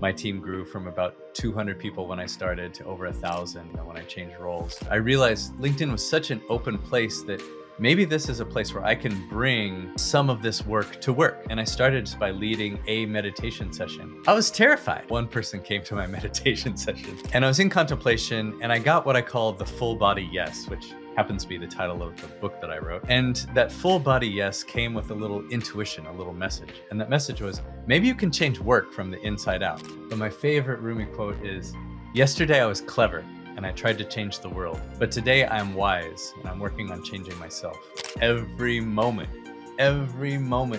My team grew from about 200 people when I started to over 1,000 when I changed roles. I realized LinkedIn was such an open place that maybe this is a place where I can bring some of this work to work. And I started just by leading a meditation session. I was terrified. One person came to my meditation session and I was in contemplation and I got what I call the full body yes, which happens to be the title of the book that I wrote. And that full body yes came with a little intuition, a little message. And that message was, maybe you can change work from the inside out. But my favorite Rumi quote is, yesterday I was clever and I tried to change the world, but today I'm wise and I'm working on changing myself. Every moment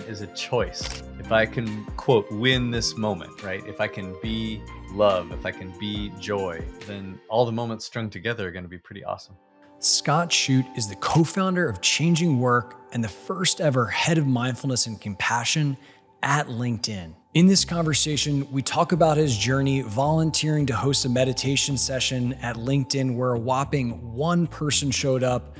is a choice. If I can, quote, win this moment, right? If I can be love, if I can be joy, then all the moments strung together are going to be pretty awesome. Scott Shute is the co-founder of Changing Work and the first ever head of mindfulness and compassion at LinkedIn. In this conversation, we talk about his journey volunteering to host a meditation session at LinkedIn where a whopping one person showed up,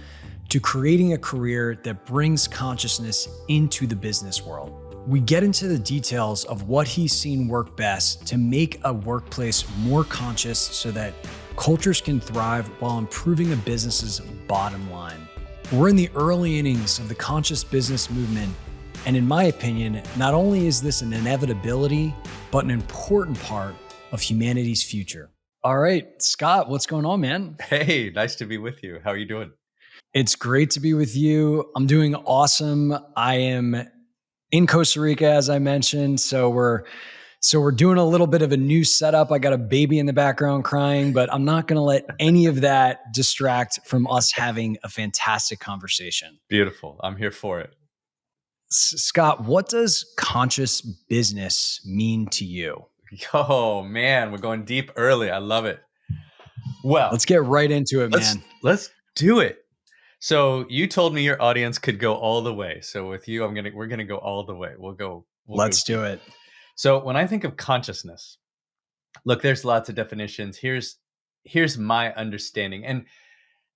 to creating a career that brings consciousness into the business world. We get into the details of what he's seen work best to make a workplace more conscious so that cultures can thrive while improving a business's bottom line. We're in the early innings of the conscious business movement, and in my opinion, not only is this an inevitability, but an important part of humanity's future. All right, Scott, what's going on, man? Hey, nice to be with you. How are you doing? It's great to be with you. I'm doing awesome. I am in Costa Rica, as I mentioned, so we're doing a little bit of a new setup. I got a baby in the background crying, but I'm not going to let any of that distract from us having a fantastic conversation. Beautiful. I'm here for it. Scott, what does conscious business mean to you? Oh man, we're going deep early. I love it. Well, let's get right into it, man. Let's do it. So you told me your audience could go all the way. So with you, we're gonna go all the way. Let's do it. So when I think of consciousness, look, there's lots of definitions. Here's my understanding.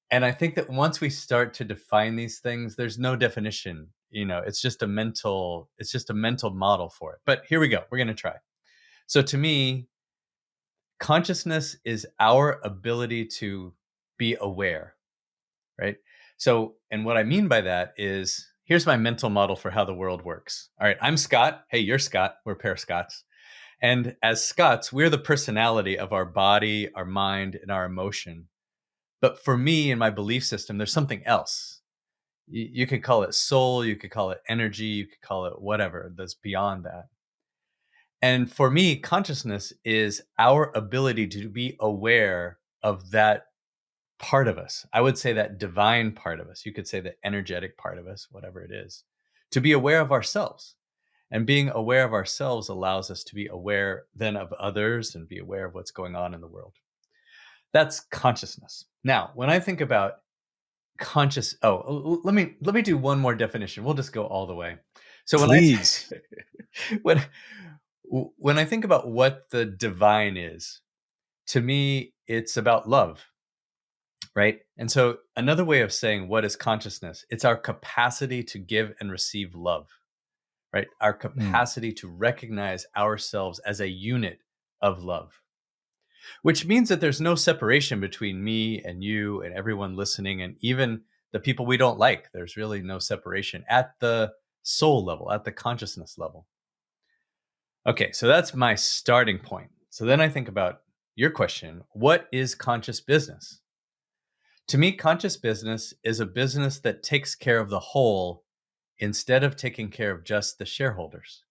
And I think that once we start to define these things, there's no definition. It's just a mental model for it. But here we go. We're going to try. So to me, consciousness is our ability to be aware, right? So, and what I mean by that is, here's my mental model for how the world works. All right, I'm Scott. Hey, you're Scott. We're a pair of Scotts. And as Scots, we're the personality of our body, our mind, and our emotion. But for me and my belief system, there's something else. You could call it soul, you could call it energy, you could call it whatever that's beyond that. And for me, consciousness is our ability to be aware of that part of us. I would say that divine part of us. You could say the energetic part of us, whatever it is, to be aware of ourselves. And being aware of ourselves allows us to be aware then of others and be aware of what's going on in the world. That's consciousness. Now, when I think about let me do one more definition. We'll just go all the way. So please, when I think about what the divine is, to me, it's about love, right? And so another way of saying what is consciousness, it's our capacity to give and receive love, right? Our capacity to recognize ourselves as a unit of love. Which means that there's no separation between me and you and everyone listening, and even the people we don't like. There's really no separation at the soul level, at the consciousness level. Okay, so that's my starting point. So then I think about your question, what is conscious business? To me, conscious business is a business that takes care of the whole instead of taking care of just the shareholders.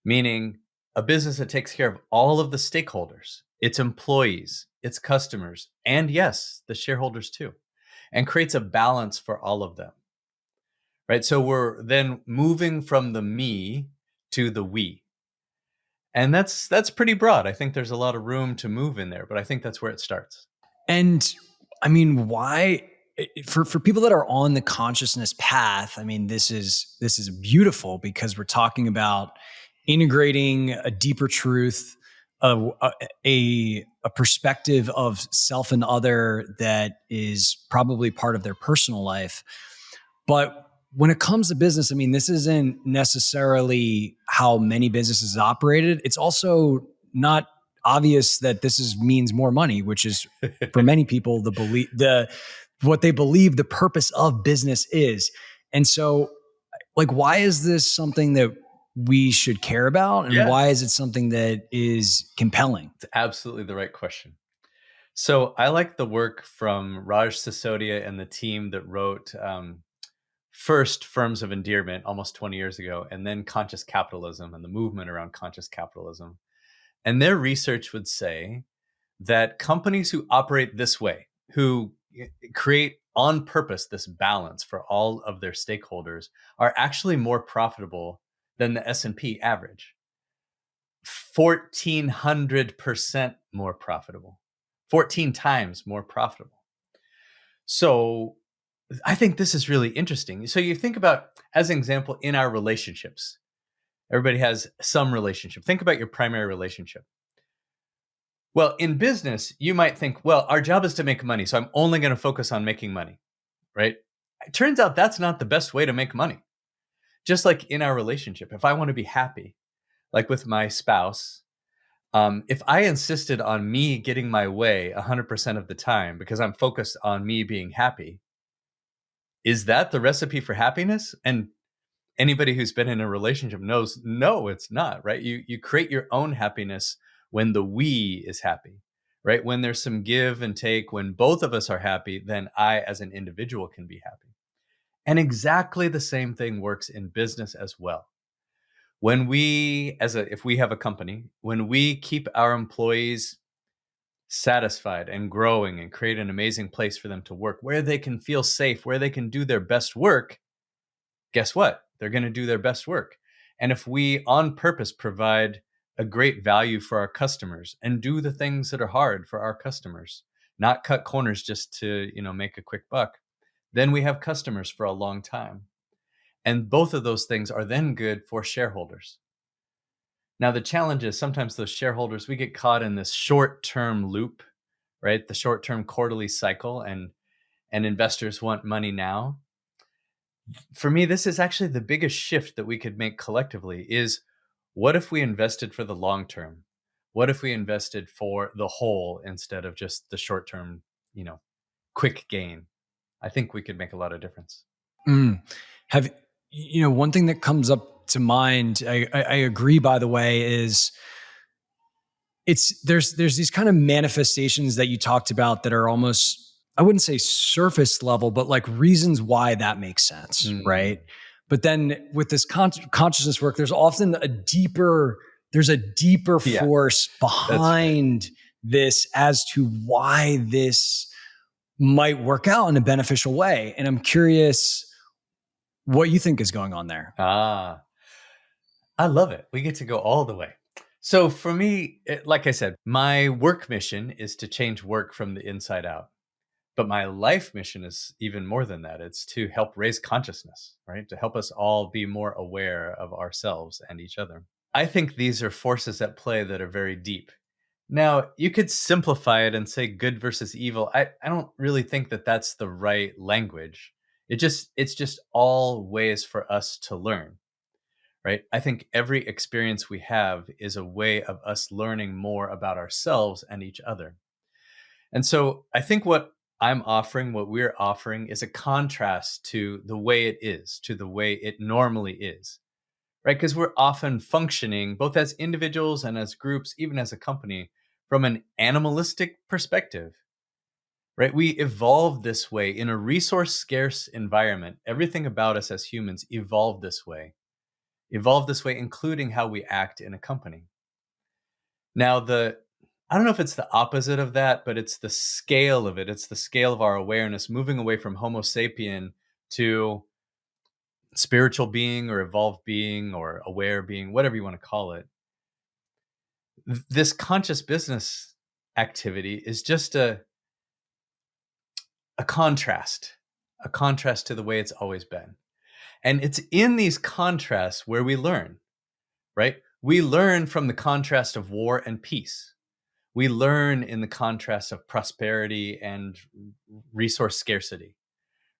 Meaning a business that takes care of all of the stakeholders, its employees, its customers, and yes, the shareholders too, and creates a balance for all of them, right? So we're then moving from the me to the we. And that's pretty broad. I think there's a lot of room to move in there, but I think that's where it starts. And I mean, why, for people that are on the consciousness path, I mean, this is beautiful because we're talking about integrating a deeper truth, a perspective of self and other that is probably part of their personal life. But when it comes to business, I mean, this isn't necessarily how many businesses operated. It's also not obvious that means more money, which is for many people what they believe the purpose of business is. And so, like, why is this something that we should care about, and Yeah, why is it something that is compelling? it's absolutely the right question. So I like the work from Raj Sisodia and the team that wrote first Firms of Endearment almost 20 years ago, and then Conscious Capitalism and the movement around conscious capitalism. And their research would say that companies who operate this way, who create on purpose this balance for all of their stakeholders, are actually more profitable than the S&P average. 1,400% more profitable, 14 times more profitable. So I think this is really interesting. So you think about, as an example, in our relationships, everybody has some relationship. Think about your primary relationship. Well, in business, you might think, well, our job is to make money, so I'm only going to focus on making money, right? It turns out that's not the best way to make money. Just like in our relationship, if I want to be happy, like with my spouse, if I insisted on me getting my way 100% of the time because I'm focused on me being happy, is that the recipe for happiness? And anybody who's been in a relationship knows, no, it's not, right? You create your own happiness when the we is happy, right? When there's some give and take, when both of us are happy, then I as an individual can be happy. And exactly the same thing works in business as well. When we, if we have a company, when we keep our employees satisfied and growing and create an amazing place for them to work, where they can feel safe, where they can do their best work, guess what? They're going to do their best work. And if we on purpose provide a great value for our customers and do the things that are hard for our customers, not cut corners just to, make a quick buck, then we have customers for a long time. And both of those things are then good for shareholders. Now, the challenge is sometimes those shareholders, we get caught in this short-term loop, right? The short-term quarterly cycle, and investors want money now. For me, this is actually the biggest shift that we could make collectively is, what if we invested for the long term? What if we invested for the whole instead of just the short term, quick gain? I think we could make a lot of difference. Mm. Have one thing that comes up to mind? I agree. By the way, is there's these kind of manifestations that you talked about that are almost, I wouldn't say surface level, but like reasons why that makes sense, right? Mm, But then with this consciousness work, there's a deeper yeah, force that's right. behind this as to why this might work out in a beneficial way. And I'm curious what you think is going on there. Ah, I love it. We get to go all the way. So for me, like I said, my work mission is to change work from the inside out. But my life mission is even more than that. It's to help raise consciousness, right? To help us all be more aware of ourselves and each other. I think these are forces at play that are very deep. Now, you could simplify it and say good versus evil. I don't really think that that's the right language. It's just all ways for us to learn, right? I think every experience we have is a way of us learning more about ourselves and each other. And so I think what we're offering is a contrast to the way it is, to the way it normally is, right? Because we're often functioning both as individuals and as groups, even as a company, from an animalistic perspective, right? We evolved this way in a resource scarce environment. Everything about us as humans evolved this way, including how we act in a company. Now, I don't know if it's the opposite of that, but it's the scale of it. It's the scale of our awareness moving away from Homo sapien to spiritual being or evolved being or aware being, whatever you want to call it. This conscious business activity is just a contrast, a contrast to the way it's always been. And it's in these contrasts where we learn, right? We learn from the contrast of war and peace. We learn in the contrast of prosperity and resource scarcity,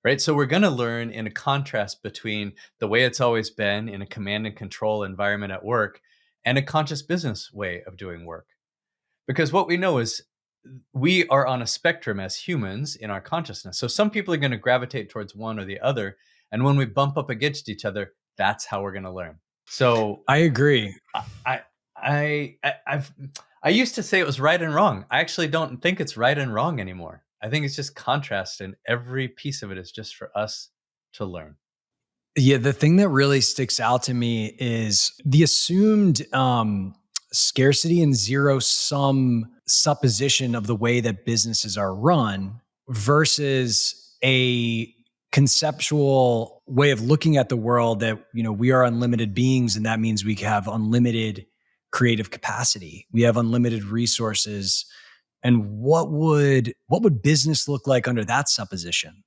right? So we're going to learn in a contrast between the way it's always been in a command and control environment at work and a conscious business way of doing work. Because what we know is we are on a spectrum as humans in our consciousness. So some people are going to gravitate towards one or the other. And when we bump up against each other, that's how we're going to learn. So I agree. I, I, I've, I used to say it was right and wrong. I actually don't think it's right and wrong anymore. I think it's just contrast, and every piece of it is just for us to learn. Yeah, the thing that really sticks out to me is the assumed scarcity and zero sum supposition of the way that businesses are run versus a conceptual way of looking at the world that, we are unlimited beings, and that means we have unlimited creative capacity. We have unlimited resources. And what would business look like under that supposition?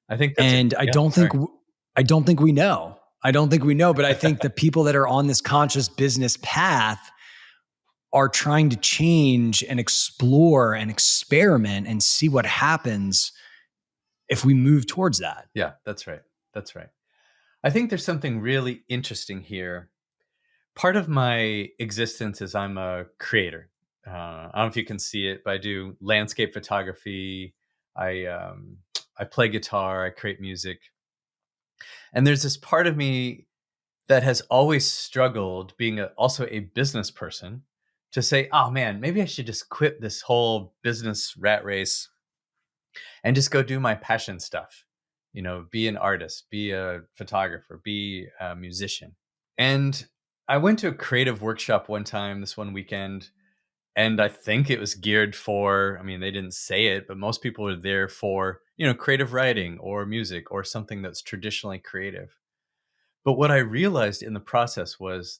I think that's it. And Yeah. Sorry. I don't think we know. I don't think we know, but I think the people that are on this conscious business path are trying to change and explore and experiment and see what happens if we move towards that. Yeah, that's right. That's right. I think there's something really interesting here. Part of my existence is I'm a creator. I don't know if you can see it, but I do landscape photography. I play guitar. I create music, and there's this part of me that has always struggled, being also a business person, to say, "Oh man, maybe I should just quit this whole business rat race and just go do my passion stuff. Be an artist, be a photographer, be a musician." And I went to a creative workshop one time, this one weekend, and I think it was geared for, I mean, they didn't say it, but most people are there for, creative writing or music or something that's traditionally creative. But what I realized in the process was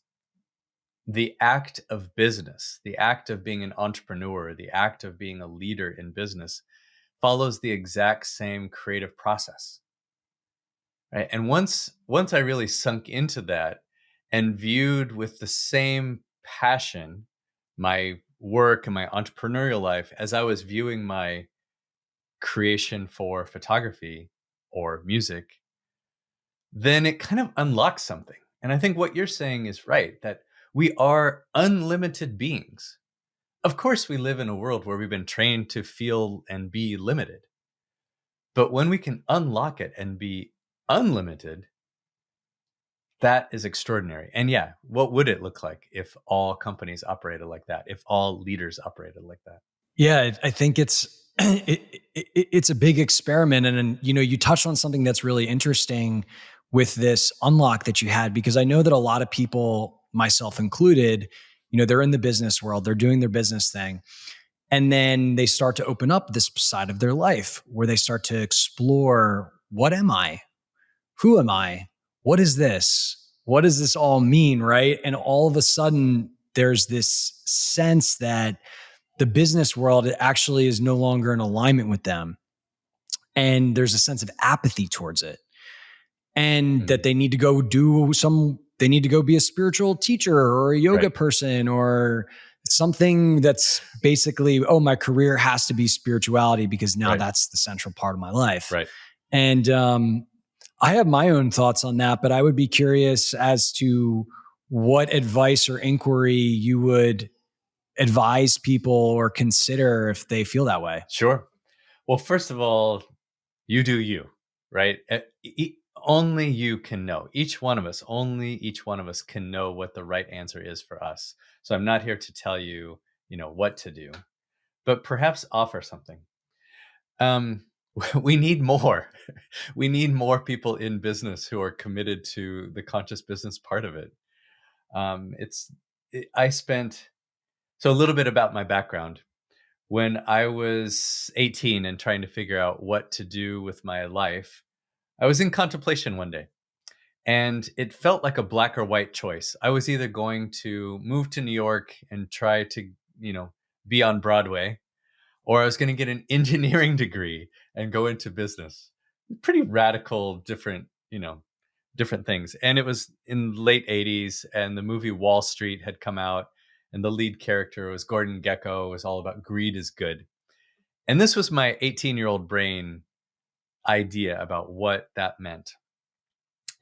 the act of business, the act of being an entrepreneur, the act of being a leader in business follows the exact same creative process. Right. And once I really sunk into that and viewed with the same passion my work and my entrepreneurial life as I was viewing my creation for photography or music, then it kind of unlocks something. And I think what you're saying is right, that we are unlimited beings. Of course, we live in a world where we've been trained to feel and be limited. But when we can unlock it and be unlimited, that is extraordinary. And yeah, what would it look like if all companies operated like that? If all leaders operated like that? Yeah, I think it's it's a big experiment, and you touched on something that's really interesting with this unlock that you had, because I know that a lot of people, myself included, they're in the business world, they're doing their business thing, and then they start to open up this side of their life where they start to explore, what am I? Who am I? What is this? What does this all mean? Right. And all of a sudden, there's this sense that the business world actually is no longer in alignment with them. And there's a sense of apathy towards it. And that Mm, they need to go they need to go be a spiritual teacher or a yoga right, person or something that's basically, oh, my career has to be spirituality because now right, that's the central part of my life. right. And I have my own thoughts on that, but I would be curious as to what advice or inquiry you would advise people or consider if they feel that way. Sure. Well, first of all, you do you, right? Only you can know. Only each one of us can know what the right answer is for us. So I'm not here to tell you, what to do, but perhaps offer something. Um, we need more. We need more people in business who are committed to the conscious business part of it. It's I spent so a little bit about my background. When I was 18 and trying to figure out what to do with my life, I was in contemplation one day, and it felt like a black or white choice. I was either going to move to New York and try to, be on Broadway, or I was going to get an engineering degree and go into business. Pretty radical, different things. And it was in the late 80s, and the movie Wall Street had come out, and the lead character was Gordon Gekko. It was all about greed is good. And this was my 18-year-old brain idea about what that meant.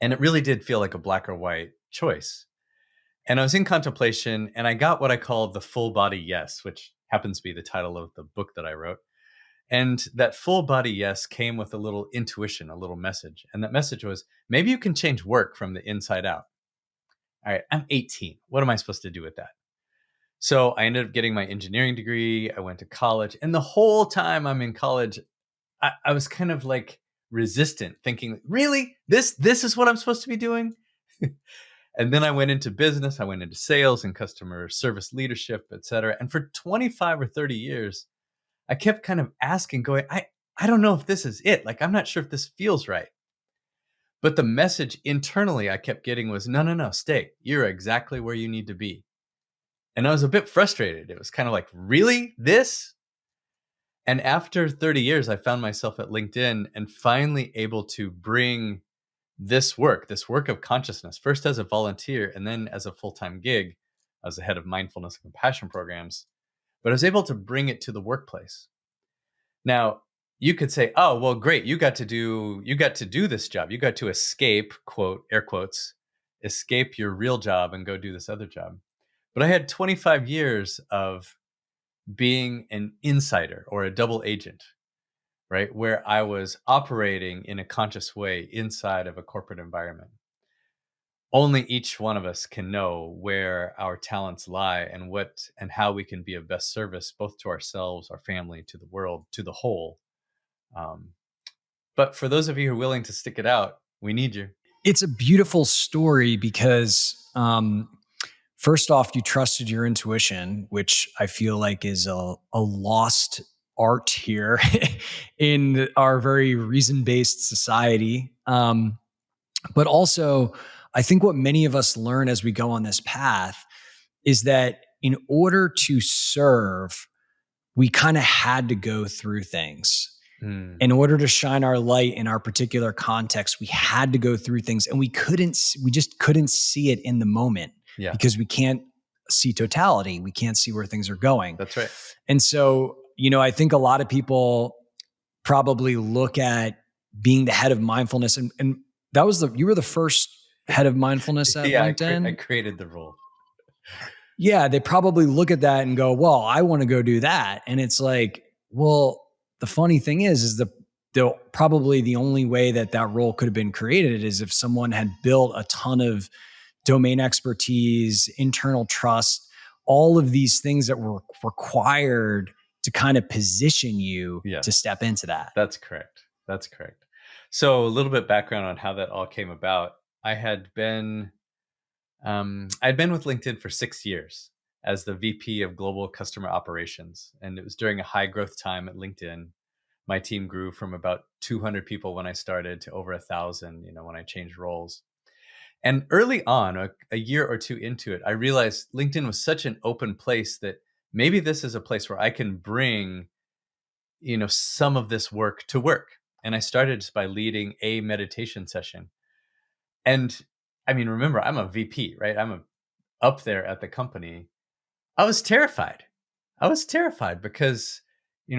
And it really did feel like a black or white choice. And I was in contemplation and I got what I call the full body yes, which happens to be the title of the book that I wrote. And that full body yes came with a little intuition, a little message. And that message was, maybe you can change work from the inside out. All right, I'm 18. What am I supposed to do with that? So I ended up getting my engineering degree. I went to college. And the whole time I'm in college, I was kind of like resistant, thinking, really? This is what I'm supposed to be doing? And then I went into business. I went into sales and customer service leadership, et cetera. And for 25 or 30 years, I kept kind of asking, going, I don't know if this is it. Like, I'm not sure if this feels right. But the message internally I kept getting was, no, no, no, stay. You're exactly where you need to be. And I was a bit frustrated. It was kind of like, really? This? And after 30 years, I found myself at LinkedIn and finally able to bring this work of consciousness, first as a volunteer and then as a full-time gig. I was the head of mindfulness and compassion programs, but I was able to bring it to the workplace. Now, you could say, "Oh, well, great. You got to do this job. You got to escape, quote, air quotes, escape your real job and go do this other job." But I had 25 years of being an insider or a double agent, right? Where I was operating in a conscious way inside of a corporate environment. Only each one of us can know where our talents lie and what and how we can be of best service both to ourselves, our family, to the world, to the whole. Um, but for those of you who are willing to stick it out, we need you. It's a beautiful story because, first off, you trusted your intuition, which I feel like is a lost art here in our very reason based society. But also, I think what many of us learn as we go on this path is that in order to serve, we kind of had to go through things. Mm, In order to shine our light in our particular context, we had to go through things and we just couldn't see it in the moment yeah, because we can't see totality. We can't see where things are going. that's right. And so, I think a lot of people probably look at being the head of mindfulness and you were the first head of mindfulness at Yeah, I LinkedIn. created the rule. Yeah, they probably look at that and go, "Well, I want to go do that." And it's like, well, the funny thing is the probably the only way that that role could have been created is if someone had built a ton of domain expertise, internal trust, all of these things that were required to kind of position you to Yes, step into that. that's correct. That's correct. So a little bit background on how that all came about. I had been I'd been with LinkedIn for 6 years as the VP of Global Customer Operations, and it was during a high growth time at LinkedIn. My team grew from about 200 people when I started to over 1,000. When I changed roles. And early on, a year or two into it, I realized LinkedIn was such an open place that maybe this is a place where I can bring, some of this work to work. And I started just by leading a meditation session. And I mean, remember, I'm a VP, right? Up there at the company. I was terrified. I was terrified because,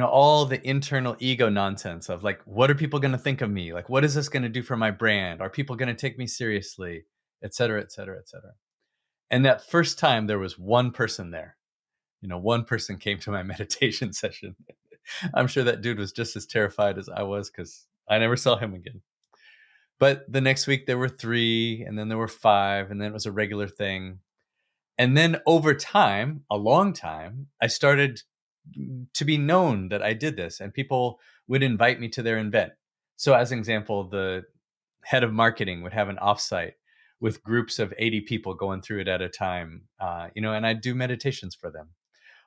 all the internal ego nonsense of like, what are people going to think of me? Like, what is this going to do for my brand? Are people going to take me seriously? Et cetera, et cetera, et cetera. And that first time there was one person there. One person came to my meditation session. I'm sure that dude was just as terrified as I was because I never saw him again. But the next week there were three, and then there were five, and then it was a regular thing. And then over time, a long time, I started to be known that I did this, and people would invite me to their event. So, as an example, the head of marketing would have an offsite with groups of 80 people going through it at a time, and I'd do meditations for them.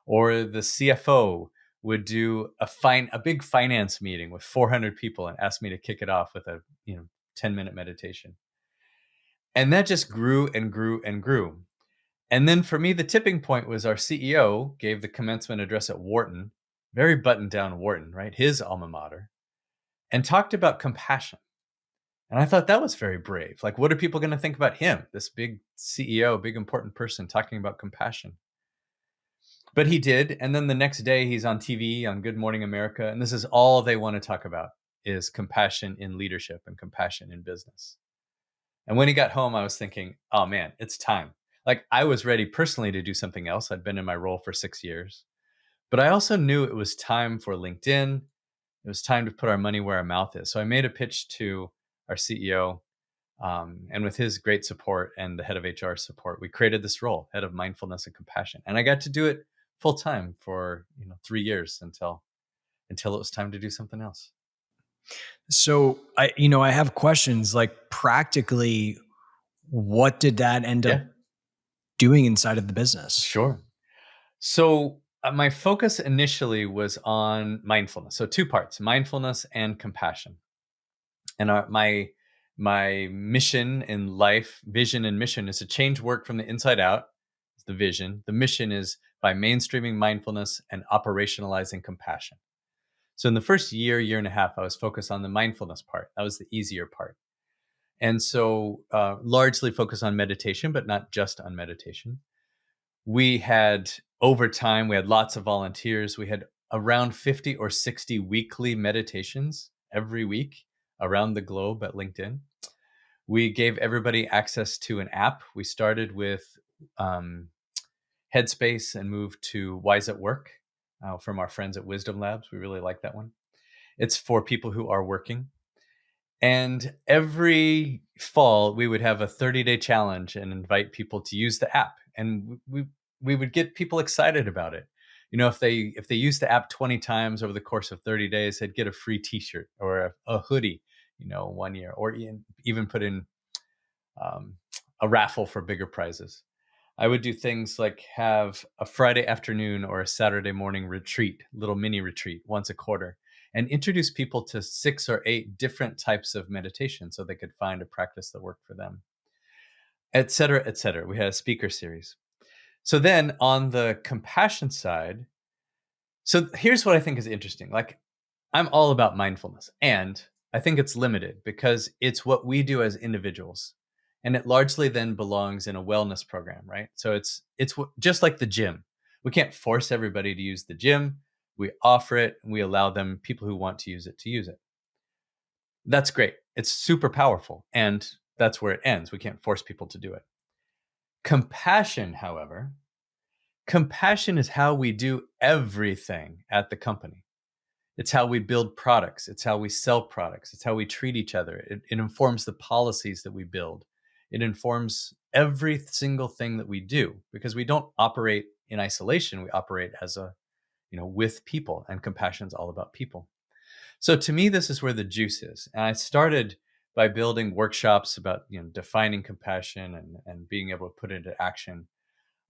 Or the CFO would do a big finance meeting with 400 people and ask me to kick it off with a 10-minute meditation. And that just grew and grew and grew. And then for me, the tipping point was our CEO gave the commencement address at Wharton, very buttoned down Wharton, right? His alma mater, and talked about compassion. And I thought that was very brave. Like, what are people going to think about him, this big CEO, big important person talking about compassion? But he did. And then the next day he's on TV on Good Morning America. And this is all they want to talk about is compassion in leadership and compassion in business. And when he got home, I was thinking, oh man, it's time. like I was ready personally to do something else. I'd been in my role for 6 years, but I also knew it was time for LinkedIn. It was time to put our money where our mouth is. So I made a pitch to our CEO, and with his great support and the head of HR support, we created this role, head of mindfulness and compassion. And I got to do it full time for 3 years until it was time to do something else. So I have questions like practically, what did that end up Yeah, doing inside of the business? sure. So my focus initially was on mindfulness. So two parts: mindfulness and compassion. And my mission in life, vision and mission, is to change work from the inside out. It's the vision. The mission is by mainstreaming mindfulness and operationalizing compassion. So in the first year and a half, I was focused on the mindfulness part. That was the easier part. And so largely focused on meditation, but not just on meditation. We had, over time, we had lots of volunteers. We had around 50 or 60 weekly meditations every week around the globe at LinkedIn. We gave everybody access to an app. We started with um, Headspace and moved to Wise at Work from our friends at Wisdom Labs. We really like that one. It's for people who are working. And every fall, we would have a 30-day challenge and invite people to use the app. And we would get people excited about it. If they use the app 20 times over the course of 30 days, they'd get a free T-shirt or a hoodie, one year, or even put in um, a raffle for bigger prizes. I would do things like have a Friday afternoon or a Saturday morning retreat, little mini retreat once a quarter, and introduce people to 6 or 8 different types of meditation so they could find a practice that worked for them, et cetera, et cetera. We had a speaker series. So then on the compassion side, so here's what I think is interesting. Like, I'm all about mindfulness, and I think it's limited because it's what we do as individuals, and it largely then belongs in a wellness program, right? So just like the gym. We can't force everybody to use the gym. We offer it, and we allow them, people who want to use it, to use it. That's great. It's super powerful, and that's where it ends. We can't force people to do it. Compassion, however, compassion is how we do everything at the company. It's how we build products. It's how we sell products. It's how we treat each other. It informs the policies that we build. It informs every single thing that we do, because we don't operate in isolation. We operate with people, and compassion is all about people. So to me, this is where the juice is. And I started by building workshops about defining compassion and being able to put it into action.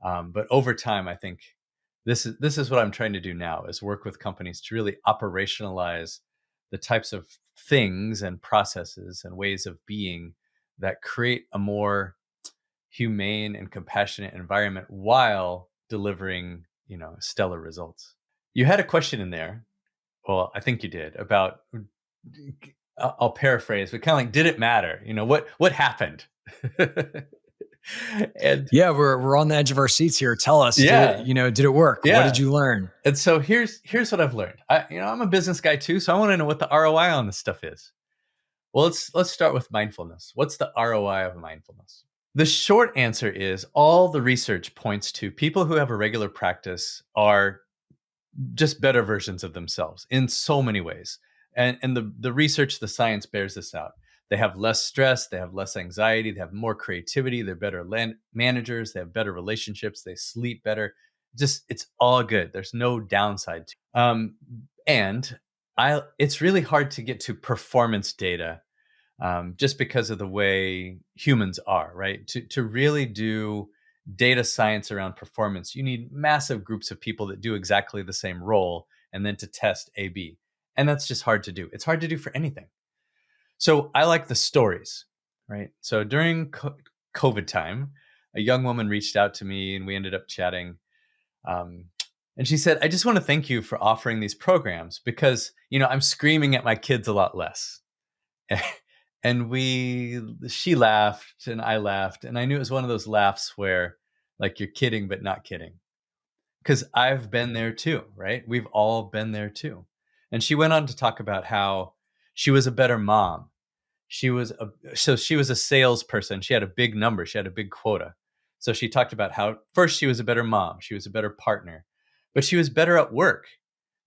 But over time, I think this is what I'm trying to do now, is work with companies to really operationalize the types of things and processes and ways of being that create a more humane and compassionate environment while delivering, stellar results. You had a question in there. Well, I think you did, about, I'll paraphrase, but kind of like, did it matter? What happened? And Yeah, we're on the edge of our seats here. Tell us, yeah, did it work? What did yeah. you learn? And so here's what I've learned. I'm a business guy too, so I want to know what the ROI on this stuff is. Well, let's start with mindfulness. What's the ROI of mindfulness? The short answer is, all the research points to people who have a regular practice are just better versions of themselves in so many ways. And the research, the science bears this out. They have less stress, they have less anxiety, they have more creativity, they're better managers, they have better relationships, they sleep better. Just, it's all good. There's no downside to it. And it's really hard to get to performance data, just because of the way humans are, right? To really do data science around performance, you need massive groups of people that do exactly the same role, and then to test A/B. And that's just hard to do. It's hard to do for anything. So I like the stories, right? So during COVID time, a young woman reached out to me and we ended up chatting. Um, and she said, "I just want to thank you for offering these programs, because, I'm screaming at my kids a lot less." And she laughed and I laughed. And I knew it was one of those laughs where, like, you're kidding, but not kidding. Because I've been there too, right? We've all been there too. And she went on to talk about how she was a better mom. She was a salesperson. She had a big number. She had a big quota. So she talked about how first she was a better mom, she was a better partner, but she was better at work.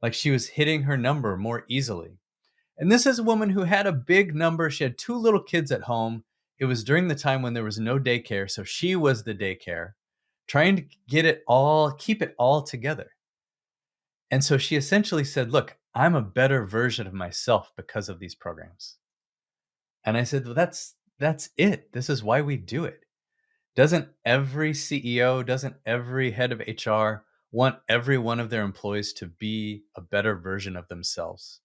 Like she was hitting her number more easily. And this is a woman who had a big number. She had 2 little kids at home. It was during the time when there was no daycare, so she was the daycare, trying to keep it all together. And so she essentially said, "Look, I'm a better version of myself because of these programs." And I said, "Well, that's it. This is why we do it. Doesn't every CEO, doesn't every head of HR want every one of their employees to be a better version of themselves?"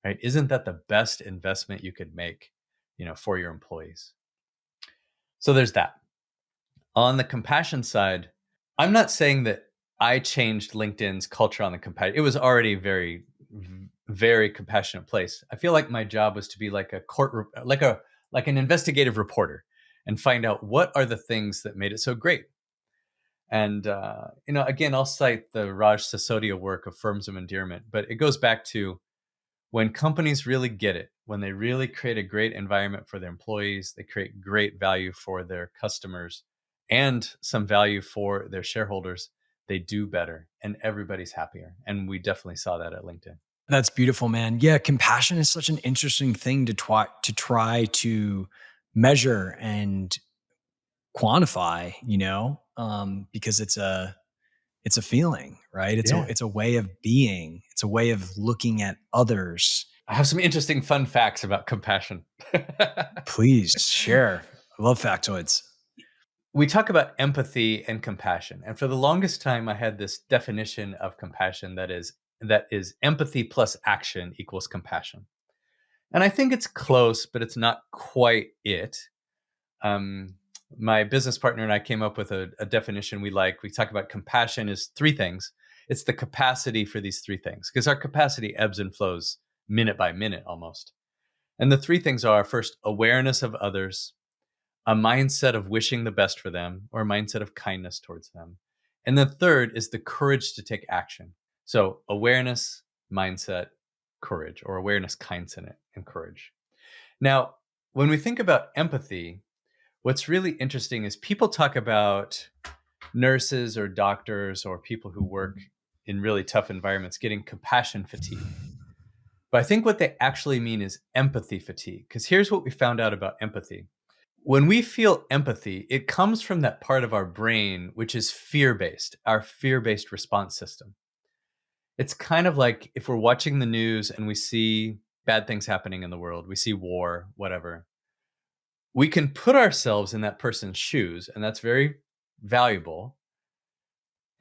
Right? Isn't that the best investment you could make, for your employees? So there's that. On the compassion side, I'm not saying that I changed LinkedIn's culture on the compassion. It was already very compassionate place. I feel like my job was to be like a like an investigative reporter and find out what are the things that made it so great. And again, I'll cite the Raj Sisodia work of Firms of Endearment, but it goes back to when companies really get it, when they really create a great environment for their employees, they create great value for their customers and some value for their shareholders, they do better and everybody's happier. And we definitely saw that at LinkedIn. That's beautiful, man. Yeah, compassion is such an interesting thing to try to measure and quantify, because it's a feeling, right? Yeah. It's a way of being. It's a way of looking at others. I have some interesting fun facts about compassion. Please share. I love factoids. We talk about empathy and compassion. And for the longest time I had this definition of compassion that is empathy plus action equals compassion. And I think it's close, but it's not quite it. Um, my business partner and I came up with a definition we like. We talk about compassion is 3 things. It's the capacity for these 3 things because our capacity ebbs and flows minute by minute almost. And the 3 things are first, awareness of others, a mindset of wishing the best for them, or a mindset of kindness towards them. And the third is the courage to take action. So awareness, mindset, courage, or awareness, kindness, and courage. Now, when we think about empathy, what's really interesting is people talk about nurses or doctors or people who work in really tough environments getting compassion fatigue. But I think what they actually mean is empathy fatigue. Because here's what we found out about empathy. When we feel empathy, it comes from that part of our brain, which is fear based, our fear based response system. It's kind of like if we're watching the news and we see bad things happening in the world, we see war, whatever, we can put ourselves in that person's shoes, and that's very valuable.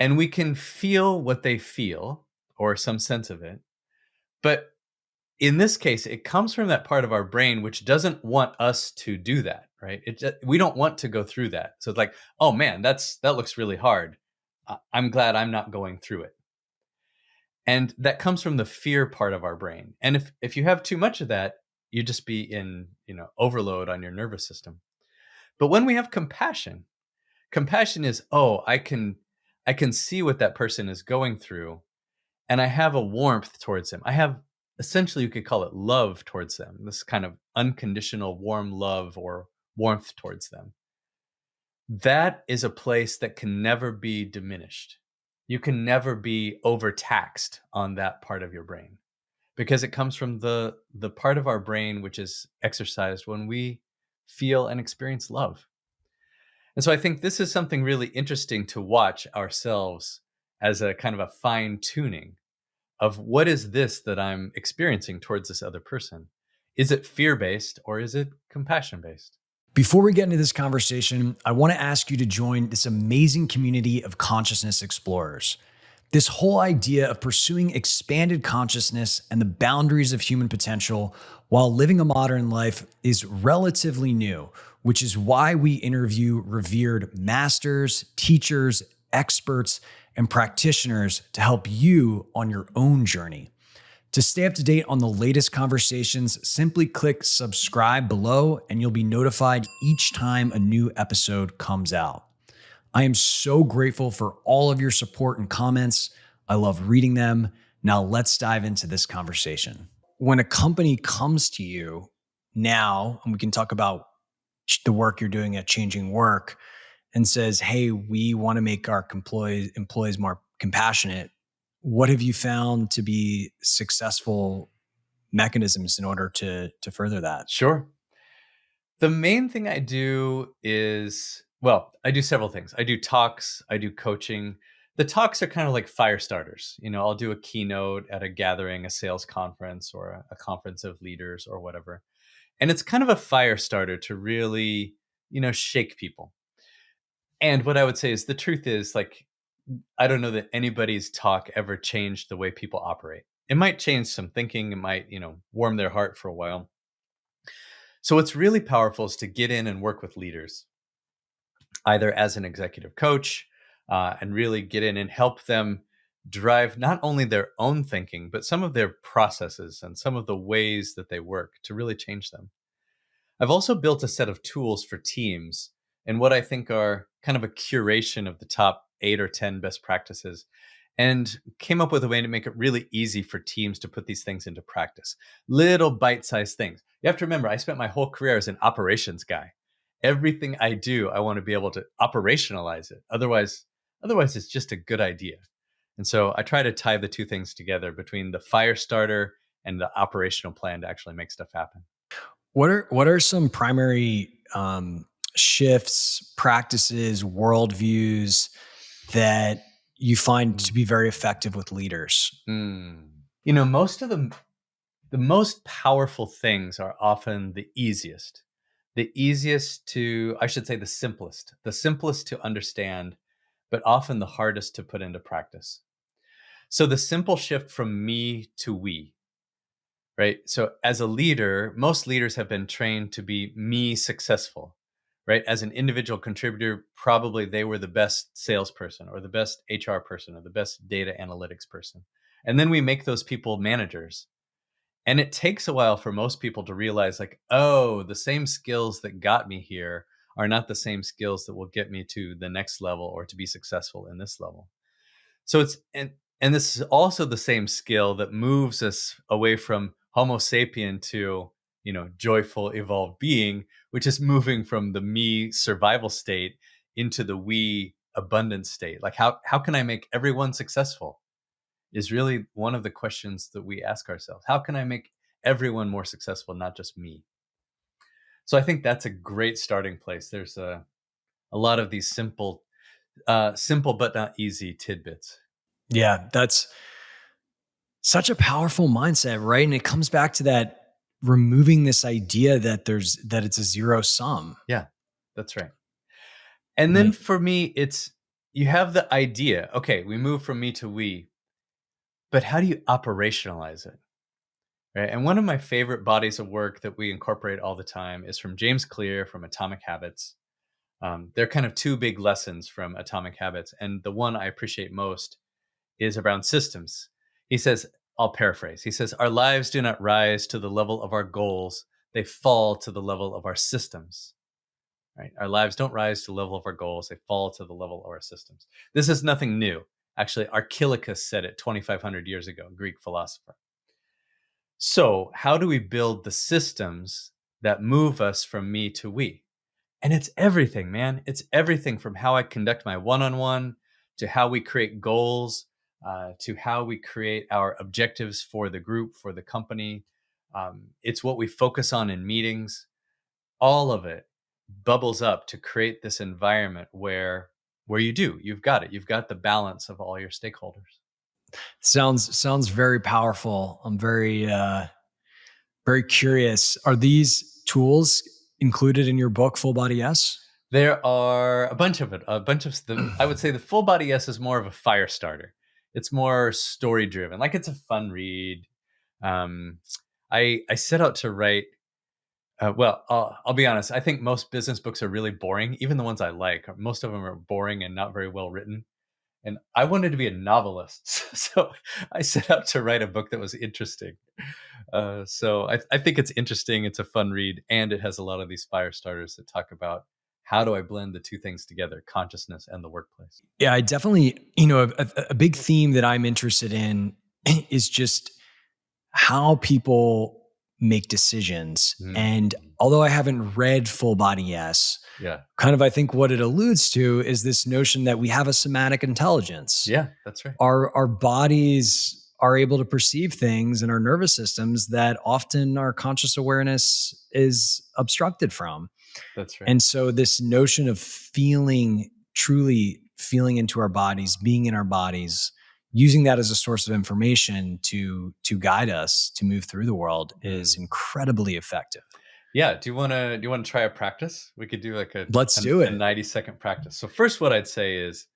And we can feel what they feel or some sense of it. But in this case, it comes from that part of our brain which doesn't want us to do that, right? We don't want to go through that. So it's like, oh man, that looks really hard. I'm glad I'm not going through it. And that comes from the fear part of our brain. And if you have too much of that, you just be in overload on your nervous system. But when we have compassion, compassion is, oh, I can see what that person is going through, and I have a warmth towards them. I have, essentially you could call it love towards them. This kind of unconditional warm love or warmth towards them. That is a place that can never be diminished. You can never be overtaxed on that part of your brain because it comes from the part of our brain which is exercised when we feel and experience love. And so I think this is something really interesting to watch ourselves as a kind of a fine tuning of what is this that I'm experiencing towards this other person? Is it fear based or is it compassion based? Before we get into this conversation, I want to ask you to join this amazing community of consciousness explorers. This whole idea of pursuing expanded consciousness and the boundaries of human potential while living a modern life is relatively new, which is why we interview revered masters, teachers, experts, and practitioners to help you on your own journey. To stay up to date on the latest conversations, simply click subscribe below and you'll be notified each time a new episode comes out. I am so grateful for all of your support and comments. I love reading them. Now let's dive into this conversation. When a company comes to you now, and we can talk about the work you're doing at Changing Work, and says, hey, we want to make our employees more compassionate, what have you found to be successful mechanisms in order to further that? Sure. The main thing I do is, well, I do several things. I do talks, I do coaching. The talks are kind of like fire starters. I'll do a keynote at a gathering, a sales conference, or a conference of leaders or whatever. And it's kind of a fire starter to really, shake people. And what I would say is the truth is, like, I don't know that anybody's talk ever changed the way people operate. It might change some thinking, it might, warm their heart for a while. So what's really powerful is to get in and work with leaders, either as an executive coach, and really get in and help them drive not only their own thinking, but some of their processes and some of the ways that they work to really change them. I've also built a set of tools for teams and what I think are kind of a curation of the top 8 or 10 best practices, and came up with a way to make it really easy for teams to put these things into practice. Little bite sized things. You have to remember, I spent my whole career as an operations guy. Everything I do, I want to be able to operationalize it. Otherwise, it's just a good idea. And so I try to tie the two things together between the fire starter and the operational plan to actually make stuff happen. What are some primary shifts, practices, worldviews that you find to be very effective with leaders? Mm. Most of the most powerful things are often the easiest. I should say the simplest to understand, but often the hardest to put into practice. So the simple shift from me to we, right? So as a leader, most leaders have been trained to be me successful, right? As an individual contributor, probably they were the best salesperson or the best HR person or the best data analytics person. And then we make those people managers. And it takes a while for most people to realize, like, oh, the same skills that got me here are not the same skills that will get me to the next level or to be successful in this level. So and this is also the same skill that moves us away from Homo sapien to, joyful evolved being, which is moving from the me survival state into the we abundant state. Like how can I make everyone successful? Is really one of the questions that we ask ourselves. How can I make everyone more successful, not just me? So I think that's a great starting place. There's a lot of these simple but not easy tidbits. Yeah, that's such a powerful mindset, right? And it comes back to that removing this idea that it's a zero sum. Yeah, that's right. And then Right. for me, it's you have the idea. Okay, we move from me to we, but how do you operationalize it? Right. And one of my favorite bodies of work that we incorporate all the time is from James Clear from Atomic Habits. They're kind of two big lessons from Atomic Habits. And the one I appreciate most is around systems. He says, I'll paraphrase, he says, our lives do not rise to the level of our goals, they fall to the level of our systems. Right? Our lives don't rise to the level of our goals, they fall to the level of our systems. This is nothing new. Actually, Archilochus said it 2,500 years ago, Greek philosopher. So, how do we build the systems that move us from me to we? And it's everything, man. It's everything from how I conduct my one on one to how we create goals, to how we create our objectives for the group, for the company. It's what we focus on in meetings. All of it bubbles up to create this environment where you've got it. You've got the balance of all your stakeholders. Sounds very powerful. I'm very curious. Are these tools included in your book, Full Body Yes? There are a bunch of it. A bunch of I would say the Full Body Yes is more of a fire starter. It's more story driven. Like it's a fun read. Um, I set out to write. Well, I'll be honest. I think most business books are really boring. Even the ones I like, most of them are boring and not very well written. And I wanted to be a novelist, so I set out to write a book that was interesting. So I think it's interesting. It's a fun read, and it has a lot of these fire starters that talk about how do I blend the two things together, consciousness and the workplace. Yeah, I definitely, a big theme that I'm interested in is just how people make decisions. And Mm. although I haven't read Full Body Yes, Yeah. kind of I think what it alludes to is this notion that we have a somatic intelligence. Yeah, that's right. Our bodies are able to perceive things in our nervous systems that often our conscious awareness is obstructed from. That's right. And so this notion of feeling, truly feeling into our bodies, being in our bodies, using that as a source of information to guide us to move through the world is Mm. incredibly effective. Yeah, do you wanna try a practice? We could do like Let's do a it. 90-second practice. So first what I'd say is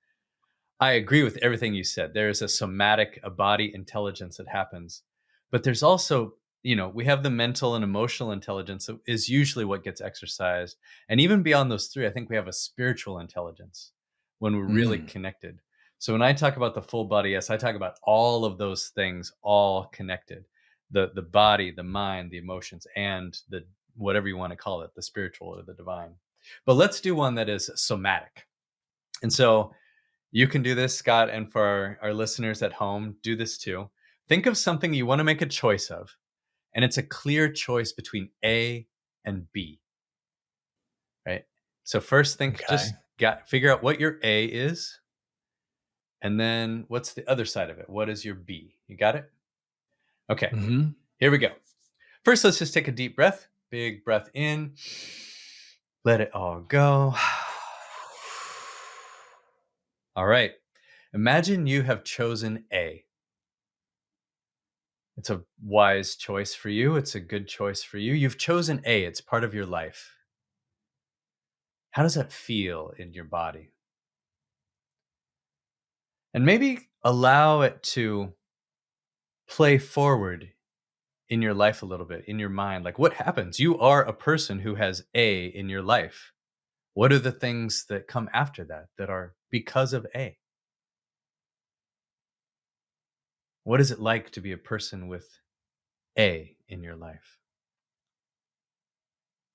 I agree with everything you said. There is a somatic, a body intelligence that happens. But there's also, we have the mental and emotional intelligence that is usually what gets exercised. And even beyond those three, I think we have a spiritual intelligence when we're really Mm, connected. So when I talk about the full body, yes, I talk about all of those things all connected. The body, the mind, the emotions, and the whatever you want to call it, the spiritual or the divine. But let's do one that is somatic. And so you can do this, Scott, and for our listeners at home, do this too. Think of something you want to make a choice of, and it's a clear choice between A and B, right? So first think okay. just got figure out what your A is, and then what's the other side of it? What is your B? You got it? Okay, Hmm. here we go. First, let's just take a deep breath. Big breath in. Let it all go. All right. Imagine you have chosen A. It's a wise choice for you. It's a good choice for you. You've chosen A, it's part of your life. How does that feel in your body? And maybe allow it to play forward in your life a little bit, in your mind. Like, what happens? You are a person who has A in your life. What are the things that come after that that are because of A? What is it like to be a person with A in your life?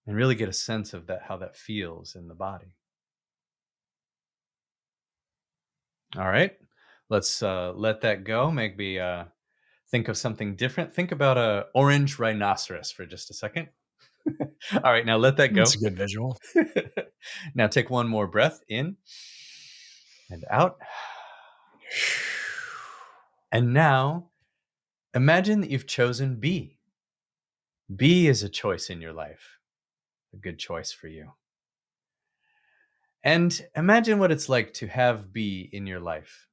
And really get a sense of that, how that feels in the body. All right. Let's let that go. Maybe think of something different. Think about a orange rhinoceros for just a second. All right, now let that That's go. a good visual. Now take one more breath in and out. And now imagine that you've chosen B. B is a choice in your life, a good choice for you. And imagine what it's like to have B in your life.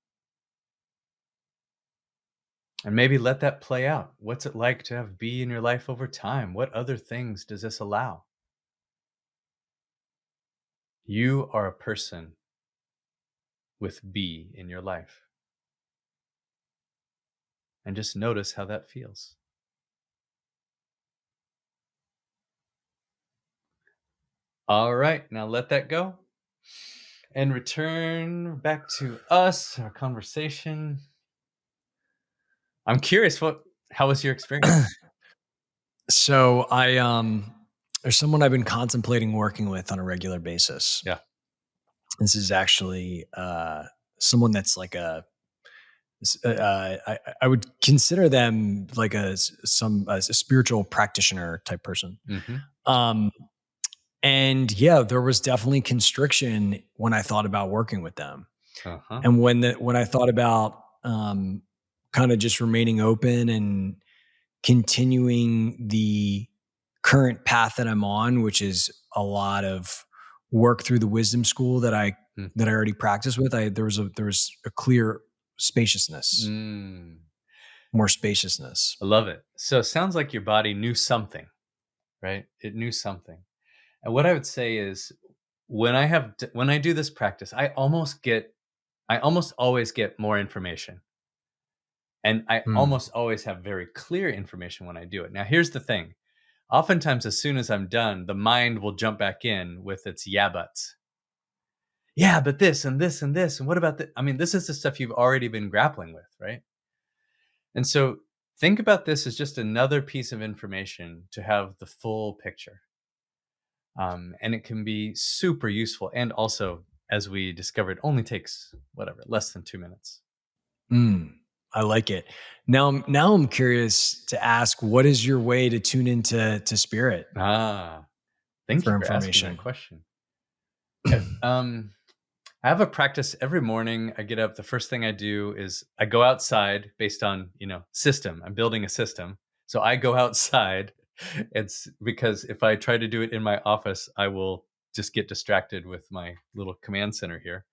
And maybe let that play out. What's it like to have B in your life over time? What other things does this allow? You are a person with B in your life. And just notice how that feels. All right, now let that go and return back to us, our conversation. I'm curious, how was your experience? So there's someone I've been contemplating working with on a regular basis. Yeah. This is actually someone that's like I would consider them like a spiritual practitioner type person. Hmm. Um, and yeah, there was definitely constriction when I thought about working with them, Uh-huh. and when I thought about kind of just remaining open and continuing the current path that I'm on, which is a lot of work through the wisdom school that I Hmm. already practice with. There was a clear spaciousness, Mm. more spaciousness. I love it. So it sounds like your body knew something, right? It knew something. And what I would say is when I do this practice, I almost always get more information. And I Hmm. almost always have very clear information when I do it. Now, here's the thing. Oftentimes, as soon as I'm done, the mind will jump back in with its yeah buts. Yeah, but this and this and this. And what about that? I mean, this is the stuff you've already been grappling with, right? And so think about this as just another piece of information to have the full picture. And it can be super useful. And also, as we discovered, only takes whatever, less than 2 minutes. Mm. I like it. Now I'm curious to ask, what is your way to tune into spirit Ah, thank for you for asking that information? question. I have a practice every morning. I get up. The first thing I do is I go outside based on, system. I'm building a system. So I go outside. It's because if I try to do it in my office, I will just get distracted with my little command center here.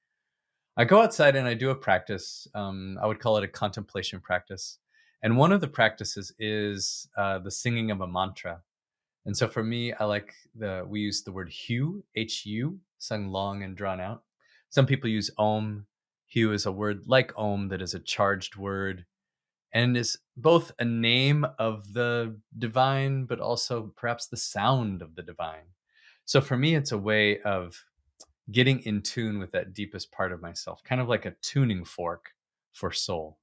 I go outside and I do a practice. I would call it a contemplation practice. And one of the practices is the singing of a mantra. And so for me, we use the word Hu, sung long and drawn out. Some people use Om. Hu is a word like Om that is a charged word and is both a name of the divine, but also perhaps the sound of the divine. So for me, it's a way of getting in tune with that deepest part of myself, kind of like a tuning fork for soul.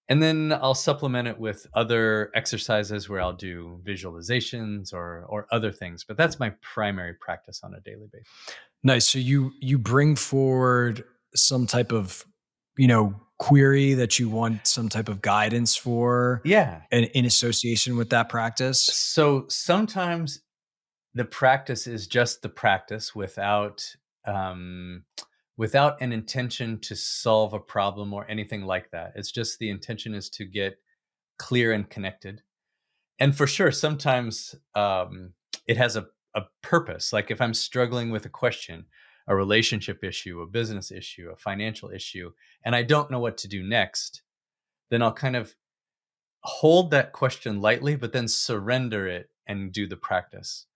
And then I'll supplement it with other exercises where I'll do visualizations or other things, but that's my primary practice on a daily basis. Nice. So you bring forward some type of, query that you want some type of guidance for Yeah. in association with that practice. So sometimes the practice is just the practice um without an intention to solve a problem or anything like that. It's just the intention is to get clear and connected. And for sure, sometimes it has a purpose. Like if I'm struggling with a question, a relationship issue, a business issue, a financial issue, and I don't know what to do next, then I'll kind of hold that question lightly, but then surrender it and do the practice.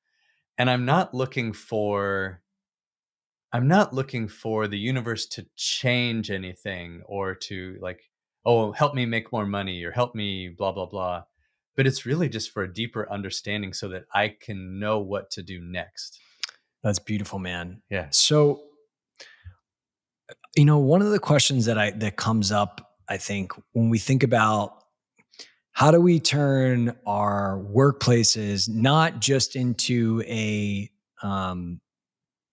And I'm not looking for the universe to change anything or to like, oh, help me make more money or help me blah blah blah. But it's really just for a deeper understanding so that I can know what to do next. That's beautiful, man. Yeah. So, one of the questions that comes up, I think, when we think about how do we turn our workplaces not just into a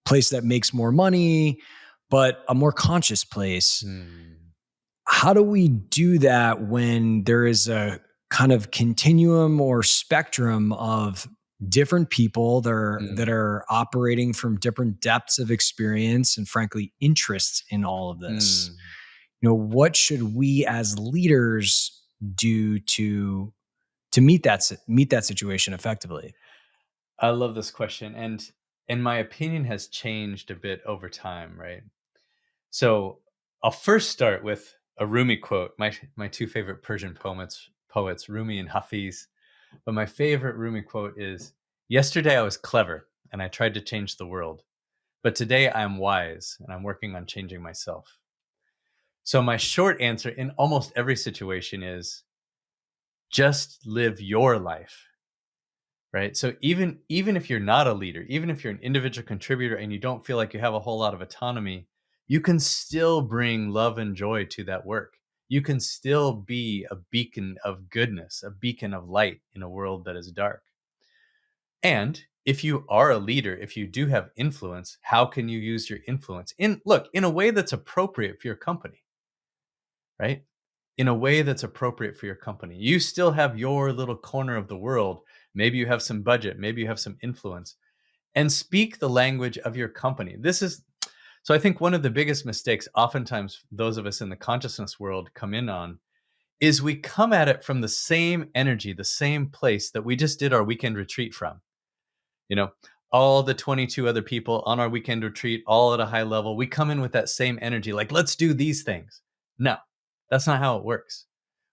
place that makes more money, but a more conscious place. Hmm. How do we do that when there is a kind of continuum or spectrum of different people that Mm. are operating from different depths of experience and frankly interests in all of this? Mm. What should we as leaders do to meet that situation effectively? I love this question, and my opinion has changed a bit over time, right? So I'll first start with a Rumi quote. My two favorite Persian poets, Rumi and Hafiz. But my favorite Rumi quote is, "Yesterday I was clever and I tried to change the world, but today I am wise and I'm working on changing myself." So my short answer in almost every situation is just live your life, right? So even if you're not a leader, even if you're an individual contributor and you don't feel like you have a whole lot of autonomy, you can still bring love and joy to that work. You can still be a beacon of goodness, a beacon of light in a world that is dark. And if you are a leader, if you do have influence, how can you use your influence in a way that's appropriate for your company, right? In a way that's appropriate for your company. You still have your little corner of the world. Maybe you have some budget, maybe you have some influence, and speak the language of your company. So I think one of the biggest mistakes oftentimes those of us in the consciousness world come in on is we come at it from the same energy, the same place that we just did our weekend retreat from. You know, all the 22 other people on our weekend retreat, all at a high level, we come in with that same energy, like, let's do these things. No, that's not how it works.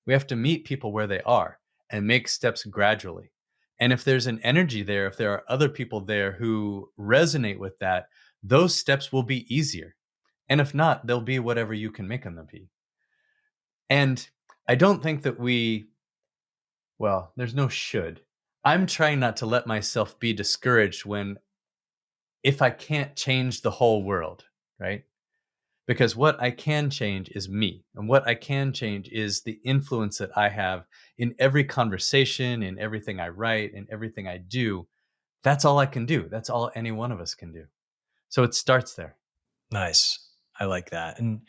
We have to meet people where they are and make steps gradually. And if there's an energy there, if there are other people there who resonate with that, those steps will be easier. And if not, they'll be whatever you can make them to be. And I don't think that there's no should. I'm trying not to let myself be discouraged when if I can't change the whole world, right? Because what I can change is me. And what I can change is the influence that I have in every conversation, in everything I write, in everything I do. That's all I can do. That's all any one of us can do. So it starts there. Nice. I like that. And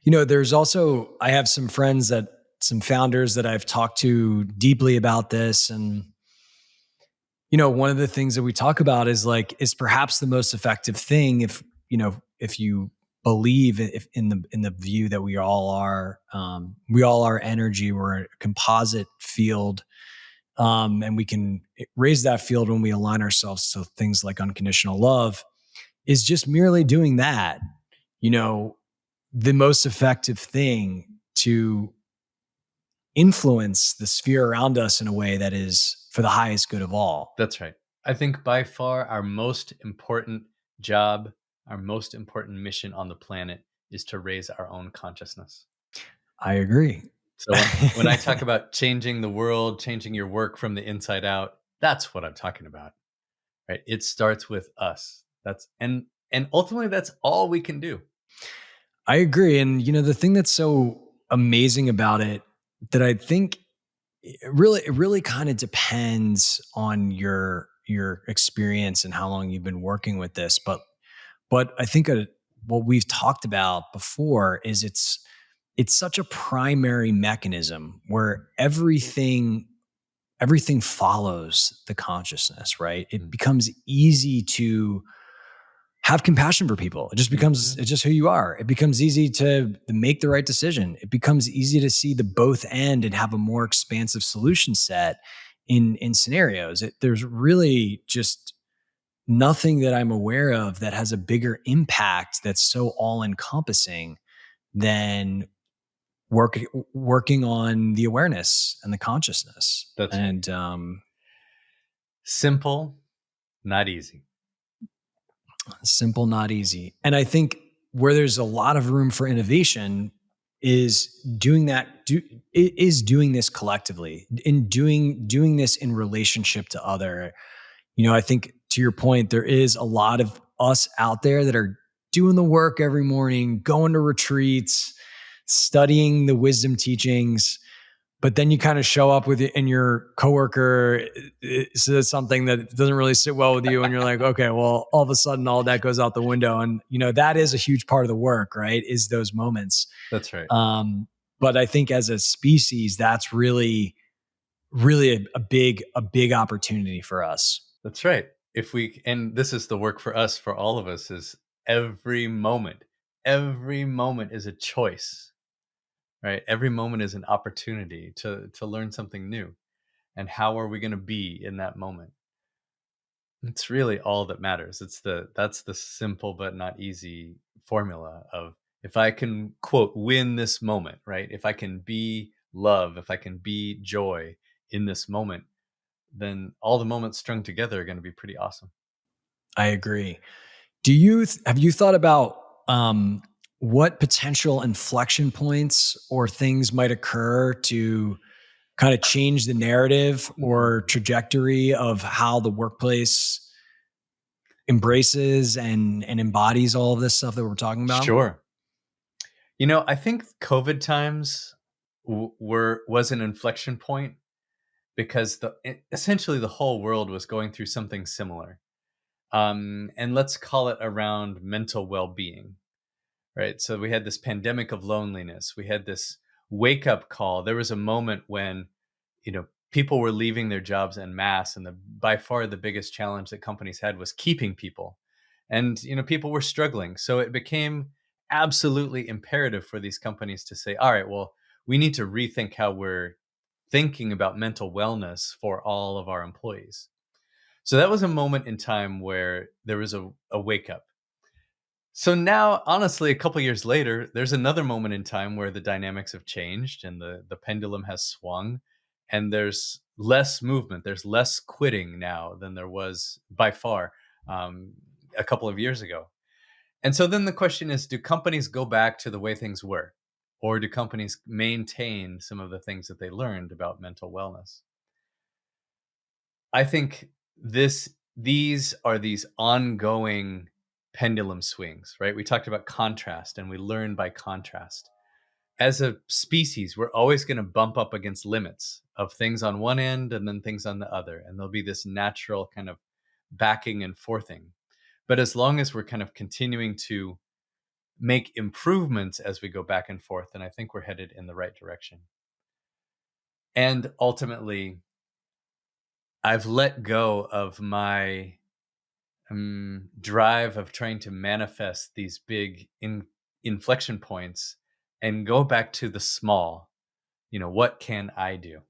there's also I have some friends that some founders that I've talked to deeply about this. And, one of the things that we talk about is perhaps the most effective thing if you believe if in the view that we all are energy, we're a composite field. And we can raise that field when we align ourselves to things like unconditional love, is just merely doing that. You know, the most effective thing to influence the sphere around us in a way that is for the highest good of all. That's right. I think by far our most important job, our most important mission on the planet is to raise our own consciousness. I agree. So when I talk about changing the world, changing your work from the inside out, that's what I'm talking about. Right? It starts with us. And ultimately that's all we can do. I agree. And the thing that's so amazing about it, that I think it really kind of depends on your experience and how long you've been working with this. But I think what we've talked about before is it's such a primary mechanism where everything follows the consciousness, right? It Mm. becomes easy to have compassion for people. It's Mhm. just who you are. It becomes easy to make the right decision. It becomes easy to see the both end and have a more expansive solution set in scenarios. There's really just nothing that I'm aware of that has a bigger impact that's so all encompassing than working on the awareness and the consciousness. That's right. And Simple, not easy. simple, not easy. And I think where there's a lot of room for innovation is doing this collectively, in doing this in relationship to other. I think, to your point, there is a lot of us out there that are doing the work every morning, going to retreats, studying the wisdom teachings, but then you kind of show up with it and your coworker says something that doesn't really sit well with you, and you're like, okay, well, all of a sudden all that goes out the window. And that is a huge part of the work, right? Is those moments. That's right. um, but I think as a species, that's really a big opportunity for us. That's right. If we and this is the work for us, for all of us, is every moment is a choice, right? Every moment is an opportunity to learn something new. And how are we going to be in that moment? It's really all that matters. That's the simple but not easy formula of, if I can quote win this moment, right? If I can be love, if I can be joy in this moment, then all the moments strung together are going to be pretty awesome. I agree. Have you thought about what potential inflection points or things might occur to kind of change the narrative or Mm. trajectory of how the workplace embraces and embodies all of this stuff that we're talking about? Sure. I think COVID times was an inflection point because essentially the whole world was going through something similar. And let's call it around mental well-being, right? So we had this pandemic of loneliness. We had this wake up call. There was a moment when, people were leaving their jobs en masse, and by far the biggest challenge that companies had was keeping people. And, people were struggling. So it became absolutely imperative for these companies to say, all right, well, we need to rethink how we're thinking about mental wellness for all of our employees. So that was a moment in time where there was a wake up. So now, honestly, a couple years later, there's another moment in time where the dynamics have changed and the pendulum has swung, and there's less movement. There's less quitting now than there was by far um, a couple of years ago. And so then the question is, do companies go back to the way things were? Or do companies maintain some of the things that they learned about mental wellness? I think these are these ongoing pendulum swings, right? We talked about contrast and we learn by contrast. As a species, we're always going to bump up against limits of things on one end and then things on the other. And there'll be this natural kind of backing and forthing. But as long as we're kind of continuing to make improvements as we go back and forth, then I think we're headed in the right direction. And ultimately, I've let go of my drive of trying to manifest these big inflection points and go back to the small. What can I do?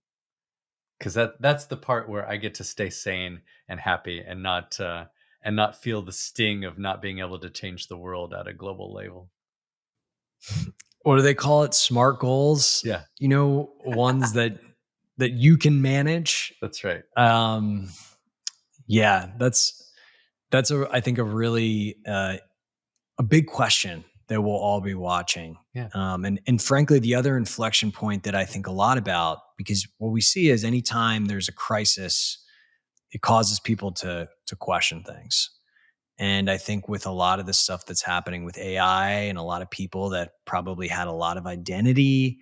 Because that's the part where I get to stay sane and happy and not feel the sting of not being able to change the world at a global level. What do they call it? Smart goals, Yeah, ones that you can manage. that's right. Um, yeah, that's I think a really a big question that we'll all be watching. Yeah, And frankly, the other inflection point that I think a lot about, because what we see is anytime there's a crisis, it causes people to question things. And I think with a lot of the stuff that's happening with AI and a lot of people that probably had a lot of identity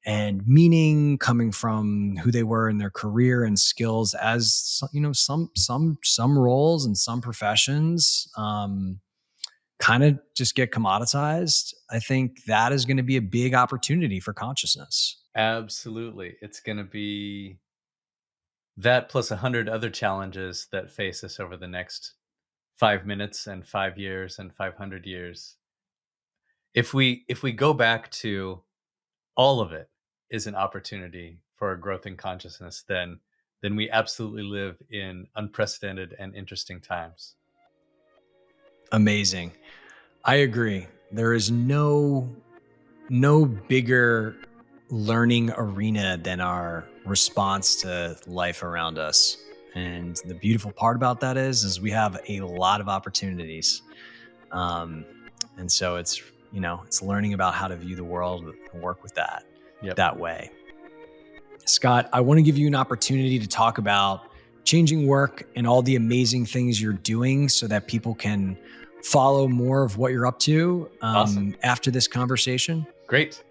and meaning coming from who they were in their career and skills, as some roles and some professions kind of just get commoditized. I think that is going to be a big opportunity for consciousness. absolutely. It's going to be that plus 100 other challenges that face us over the next 5 minutes and 5 years and 500 years. If we go back to all of it is an opportunity for a growth in consciousness, then we absolutely live in unprecedented and interesting times. Amazing. I agree. There is no bigger learning arena than our response to life around us. And the beautiful part about that is we have a lot of opportunities. Um, and so it's learning about how to view the world and work with Yep. that way. Scott, I want to give you an opportunity to talk about changing work and all the amazing things you're doing so that people can follow more of what you're up to Awesome. after this conversation. Great.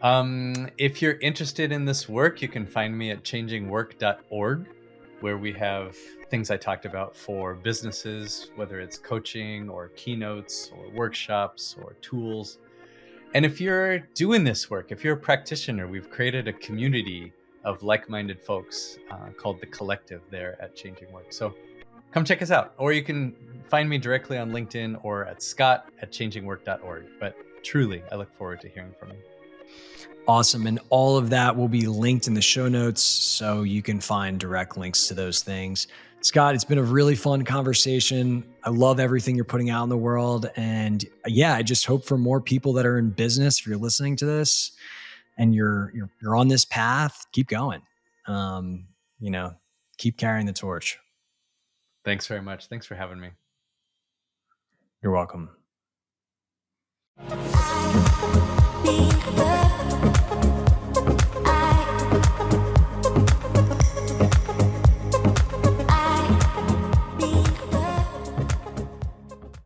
If you're interested in this work, you can find me at changingwork.org, where we have things I talked about for businesses, whether it's coaching or keynotes or workshops or tools. And if you're doing this work, if you're a practitioner, we've created a community of like-minded folks called the Collective there at Changing Work. So come check us out, or you can find me directly on LinkedIn or at scott@changingwork.org. But truly, I look forward to hearing from you. Awesome. And all of that will be linked in the show notes so you can find direct links to those things. Scott, it's been a really fun conversation. I love everything you're putting out in the world. And yeah, I just hope for more people that are in business, if you're listening to this and you're on this path, keep going. Um, you know, keep carrying the torch. Thanks very much. Thanks for having me. You're welcome.